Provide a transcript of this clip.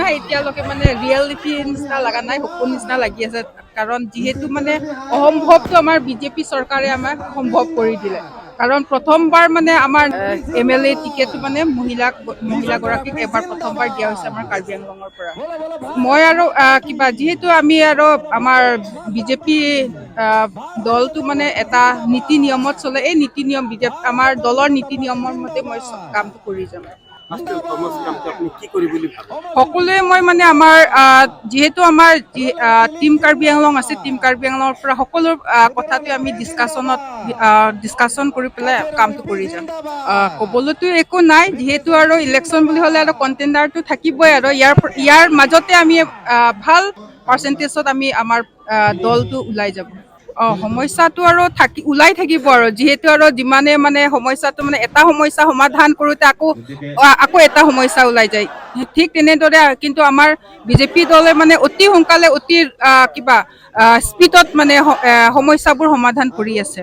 নাই এতিয়ালৈকে মানে ৰিয়েলিটি নিচিনা লগা নাই, সপোন নিচিনা লাগি আছে। কাৰণ যিহেতু মানে অসম্ভৱটো আমাৰ বিজেপি চৰকাৰে আমাক সম্ভৱ কৰি দিলে। কাৰণ প্ৰথমবাৰ মানে আমাৰ MLA টিকেটটো মানে মহিলাগৰাকীক এবাৰ প্ৰথমবাৰ দিয়া হৈছে আমাৰ কাৰ্বি আংলঙৰ পৰা। মই আৰু কিবা যিহেতু আমি আৰু আমাৰ বিজেপি দলটো মানে এটা নীতি নিয়মত চলে, এই নীতি নিয়ম আমাৰ দলৰ নীতি নিয়মৰ মতে মই কামটো কৰি যাম। সকলোৱে মই মানে আমাৰ যিহেতু আমাৰ টিম কাৰ্বি আংলং আছে, টিম কাৰ্বি আংলঙৰ পৰা সকলো কথাটো আমি ডিছকাশ্যন কৰি পেলাই কামটো কৰি যাম। ক'বলৈতো একো নাই, যিহেতু আৰু ইলেকশ্যন বুলি হ'লে আৰু কণ্টেণ্ডাৰটো থাকিবই আৰু ইয়াৰ মাজতে আমি ভাল পাৰ্চেণ্টেজত আমি আমাৰ দলটো ওলাই যাব। সমস্যাটো আৰু ওলাই থাকিব আৰু যিহেতু আৰু যিমানে মানে সমস্যাটো মানে এটা সমস্যা সমাধান কৰোঁতে আকৌ এটা সমস্যা ওলাই যায়। ঠিক তেনেদৰে কিন্তু আমাৰ বিজেপি দলে মানে অতি সোনকালে অতি স্পীডত মানে সমস্যাবোৰ সমাধান কৰি আছে।